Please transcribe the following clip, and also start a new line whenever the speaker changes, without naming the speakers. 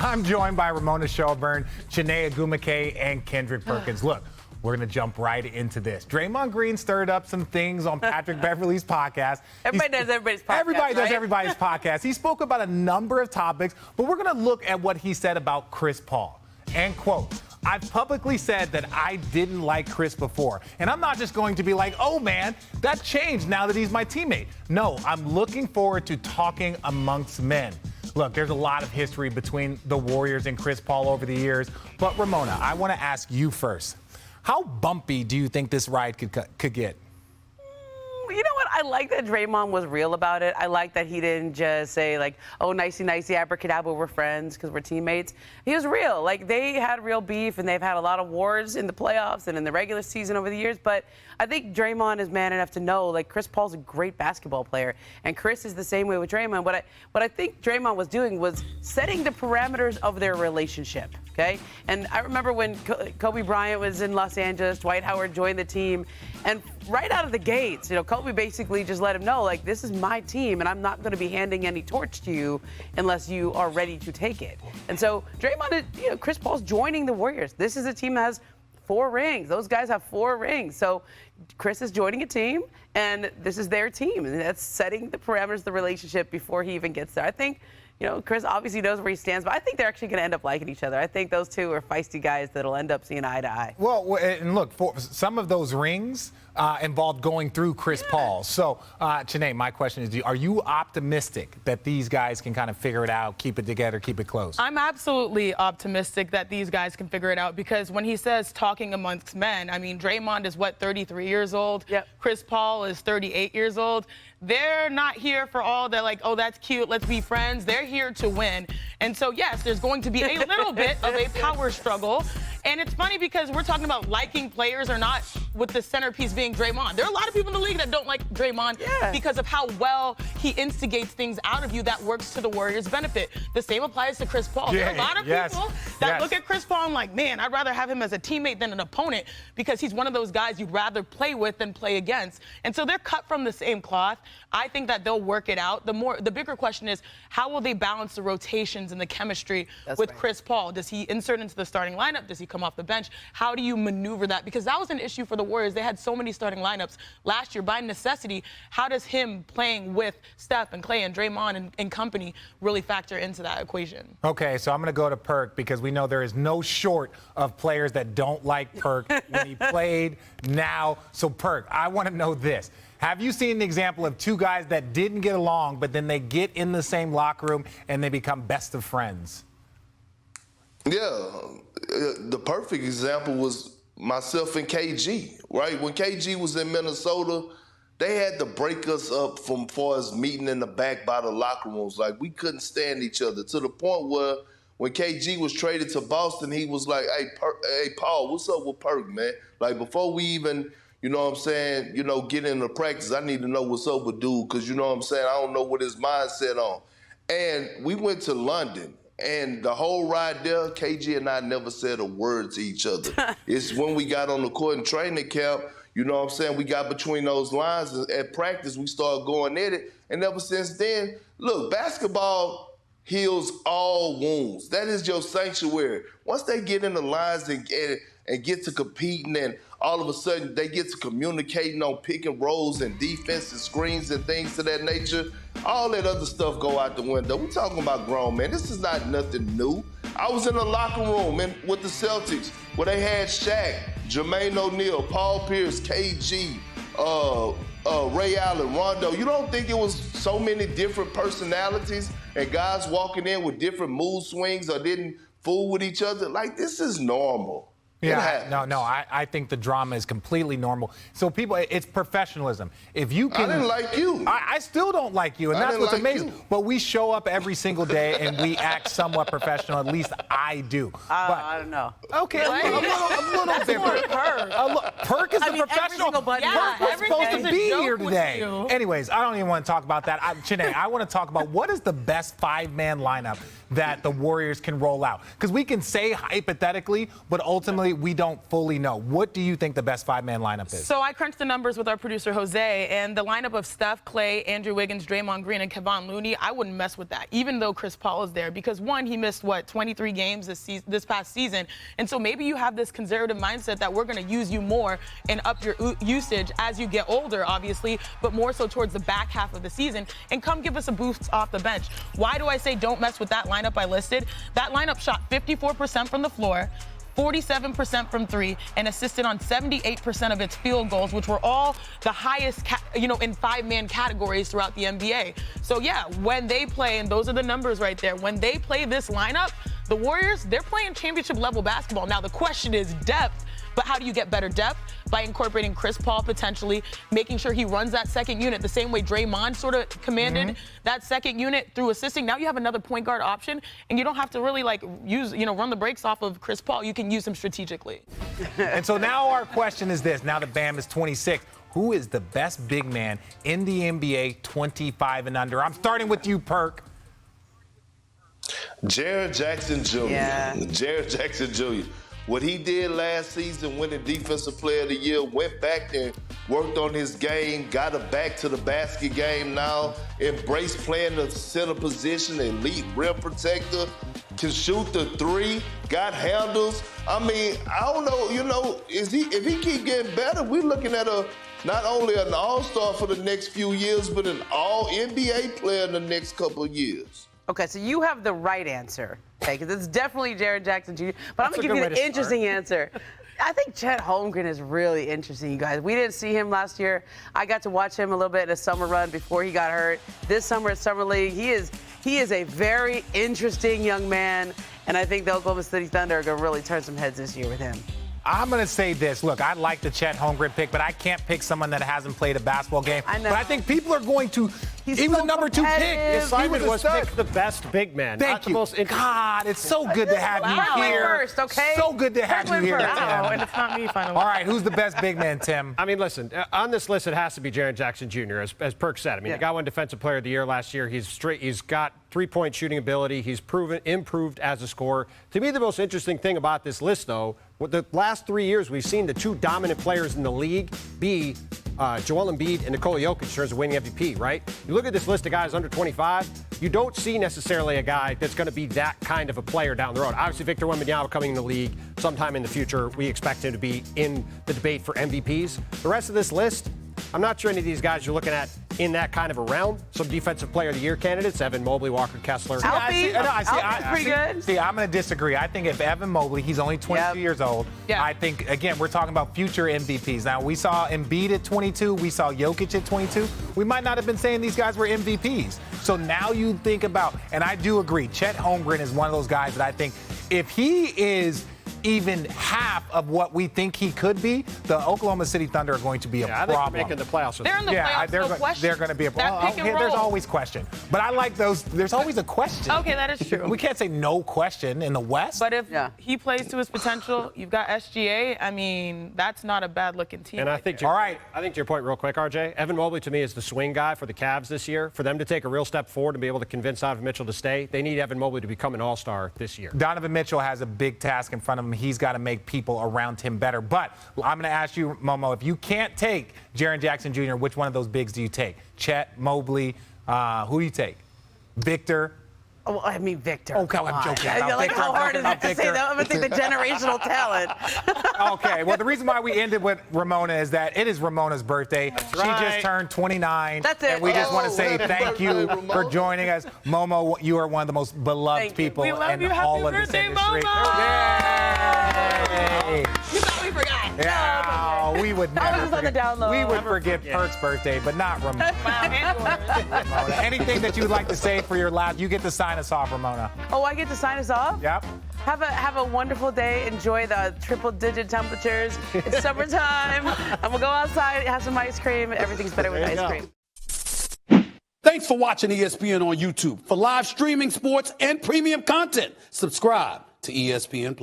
I'm joined by Ramona Shelburne, Chiney Agumake, and Kendrick Perkins. Look, we're going to jump right into this. Draymond Green stirred up some things on Patrick Beverley's podcast.
Everybody does everybody's podcast.
Everybody does
right?
everybody's podcast. He spoke about a number of topics, but we're going to look at what he said about Chris Paul. And quote, I've publicly said that I didn't like Chris before. And I'm not just going to be like, oh man, that changed now that he's my teammate. No, I'm looking forward to talking amongst men. Look, there's a lot of history between the Warriors and Chris Paul over the years. But Ramona, I want to ask you first. How bumpy do you think this ride could get?
You know what? I like that Draymond was real about it. I like that he didn't just say, like, oh, nicey, abracadabra, we're friends because we're teammates. He was real. Like, they had real beef, and they've had a lot of wars in the playoffs and in the regular season over the years. But I think Draymond is man enough to know, like, Chris Paul's a great basketball player, and Chris is the same way with Draymond. What I think Draymond was doing was setting the parameters of their relationship, okay? And I remember when Kobe Bryant was in Los Angeles, Dwight Howard joined the team, and right out of the gates, Kobe basically just let him know, like, this is my team, and I'm not going to be handing any torch to you unless you are ready to take it. And so Draymond, Chris Paul's joining the Warriors. This is a team that has 4 rings. Those guys have 4 rings. So Chris is joining a team, and this is their team. And that's setting the parameters of the relationship before he even gets there. I think, Chris obviously knows where he stands, but I think they're actually going to end up liking each other. I think those two are feisty guys that'll end up seeing eye to eye.
Well, and look, for some of those rings involved going through Chris Paul. So, Chiney, my question is, are you optimistic that these guys can kind of figure it out, keep it together, keep it close?
I'm absolutely optimistic that these guys can figure it out because when he says talking amongst men, I mean, Draymond is, 33 years old?
Yep.
Chris Paul is 38 years old. They're not here for all that, like, oh, that's cute, let's be friends. They're here to win. And so, yes, there's going to be a little bit of a power struggle. And it's funny because we're talking about liking players or not with the centerpiece being Draymond. There are a lot of people in the league that don't like Draymond because of how well he instigates things out of you that works to the Warriors' benefit. The same applies to Chris Paul. There are a lot of people that look at Chris Paul and like, man, I'd rather have him as a teammate than an opponent because he's one of those guys you'd rather play with than play against. And so they're cut from the same cloth. I think that they'll work it out. The bigger question is, how will they balance the rotations and the chemistry with Chris Paul? Does he insert into the starting lineup? Does he come off the bench? How do you maneuver that? Because that was an issue for the Warriors. They had so many starting lineups last year by necessity. How does him playing with Steph and Clay and Draymond and company really factor into that equation?
Okay, so I'm going to go to Perk because we know there is no short of players that don't like Perk when he played now. So, Perk, I want to know this. Have you seen an example of 2 guys that didn't get along, but then they get in the same locker room and they become best of friends?
Yeah, the perfect example was myself and KG, right? When KG was in Minnesota, they had to break us up from far as meeting in the back by the locker rooms. Like, we couldn't stand each other to the point where when KG was traded to Boston, he was like, hey, Paul, what's up with Perk, man? Like, before we even, get into practice, I need to know what's up with dude because, I don't know what his mindset on. And we went to London. And the whole ride there, KG and I never said a word to each other. It's when we got on the court in training camp, we got between those lines. At practice, we started going at it. And ever since then, look, basketball heals all wounds. That is your sanctuary. Once they get in the lines and get to competing and all of a sudden they get to communicating on pick and rolls and defense and screens and things of that nature, all that other stuff go out the window. We're talking about grown men. This is not nothing new. I was in the locker room with the Celtics where they had Shaq, Jermaine O'Neal, Paul Pierce, KG, Ray Allen, Rondo. You don't think it was so many different personalities and guys walking in with different mood swings or didn't fool with each other? Like, this is normal.
Yeah, no, I think the drama is completely normal. So people, it's professionalism. If you can,
I didn't like you.
I still don't like you, and that's what's amazing. But we show up every single day and we act somewhat professional. At least I do.
I don't know.
Okay, a little different. Perk is the professional. Perk was supposed to be here today. Anyways, I don't even want to talk about that. Chiney, I want to talk about what is the best 5-man lineup that the Warriors can roll out. Because we can say hypothetically, but ultimately unfortunately, we don't fully know. What do you think the best five-man lineup is?
So I crunched the numbers with our producer, Jose, and the lineup of Steph, Clay, Andrew Wiggins, Draymond Green, and Kevon Looney, I wouldn't mess with that, even though Chris Paul is there. Because, one, he missed, 23 games this past season. And so maybe you have this conservative mindset that we're going to use you more and up your usage as you get older, obviously, but more so towards the back half of the season. And come give us a boost off the bench. Why do I say don't mess with that lineup I listed? That lineup shot 54% from the floor, 47% from three, and assisted on 78% of its field goals, which were all the highest, in five-man categories throughout the NBA. So, yeah, when they play, and those are the numbers right there, when they play this lineup, the Warriors, they're playing championship-level basketball. Now, the question is depth, but how do you get better depth? By incorporating Chris Paul potentially, making sure he runs that second unit the same way Draymond sort of commanded that second unit through assisting. Now you have another point guard option, and you don't have to really run the brakes off of Chris Paul. You can use him strategically.
And so now our question is this. Now that Bam is 26, who is the best big man in the NBA 25 and under? I'm starting with you, Perk.
Jaren Jackson Jr.
Yeah.
Jaren Jackson Jr. What he did last season, winning Defensive Player of the Year, went back and worked on his game, got it back to the basket game now, embraced playing the center position, elite rim protector, can shoot the three, got handles. I mean, I don't know, if he keep getting better, we're looking at not only an all-star for the next few years, but an all-NBA player in the next couple of years.
Okay, so you have the right answer, okay, because it's definitely Jaren Jackson Jr., but I'm going to give you the interesting answer. I think Chet Holmgren is really interesting, you guys. We didn't see him last year. I got to watch him a little bit in a summer run before he got hurt. This summer at Summer League, he is a very interesting young man, and I think the Oklahoma City Thunder are going to really turn some heads this year with him.
I'm going to say this. Look, I like the Chet Holmgren pick, but I can't pick someone that hasn't played a basketball game.
I know.
But I think people are going to.
He's
he was
so
the number 2 pick.
competitive.
Assignment was
stud.
pick the best big man.
Thank you. God, it's so good to have you
Frank went
here.
First, okay?
So good to have
Frank
you
went
here,
first.
Tim.
Wow, and it's not me finally.
All right, who's the best big man, Tim?
I mean, listen, on this list, it has to be Jaren Jackson Jr., as Perk said. I mean, he got one Defensive Player of the Year last year. He's got three-point shooting ability. He's improved as a scorer. To me, the most interesting thing about this list, though, with the last 3 years, we've seen the two dominant players in the league be Joel Embiid and Nikola Jokic in terms of winning MVP, right? You look at this list of guys under 25, you don't see necessarily a guy that's going to be that kind of a player down the road. Obviously, Victor Wembanyama coming in the league sometime in the future. We expect him to be in the debate for MVPs. The rest of this list, I'm not sure any of these guys you're looking at in that kind of a realm. Some Defensive Player of the Year candidates, Evan Mobley, Walker Kessler.
Alfie's pretty good.
See, I'm going to disagree. I think if Evan Mobley, he's only 22 years old.
Yeah.
I think, again, we're talking about future MVPs. Now, we saw Embiid at 22. We saw Jokic at 22. We might not have been saying these guys were MVPs. So now you think about, and I do agree, Chet Holmgren is one of those guys that I think if he is even half of what we think he could be, the Oklahoma City Thunder are going to be a problem.
I think they're making the playoffs.
They're in the playoffs, no question.
They're going to be a problem.
That pick and roll.
There's always question. But I like those. There's always a question.
Okay, that is true.
We can't say no question in the West.
But if he plays to his potential, you've got SGA. I mean, that's not a bad-looking team.
And I think, I think to your point real quick, RJ, Evan Mobley to me is the swing guy for the Cavs this year. For them to take a real step forward and be able to convince Donovan Mitchell to stay, they need Evan Mobley to become an all-star this year.
Donovan Mitchell has a big task in front of him. He's got to make people around him better. But I'm going to ask you, Momo, if you can't take Jaren Jackson Jr., which one of those bigs do you take? Chet, Mobley, who do you take? Victor?
Oh, I mean, Victor.
Okay, I'm joking.
I feel like how hard is it to say that? I'm going to think the generational talent.
Okay, well, the reason why we ended with Ramona is that it is Ramona's birthday. She just turned 29.
That's it.
And we just want to say thank you for joining us. Momo, you are one of the most beloved people
We love
in
you.
all
Happy
of this
birthday,
industry.
Momo!
Yay!
You thought we forgot.
Yeah, we would
I
never
was on the down low.
We would forget Perk's birthday, but not Ramona. Ramona. Anything that you would like to say for your last, you get to sign us off, Ramona.
Oh, I get to sign us off?
Yep.
Have a wonderful day. Enjoy the triple-digit temperatures. It's summertime. I'm going to go outside, have some ice cream. Everything's better with ice cream.
Thanks for watching ESPN on YouTube. For live streaming, sports, and premium content, subscribe to ESPN+.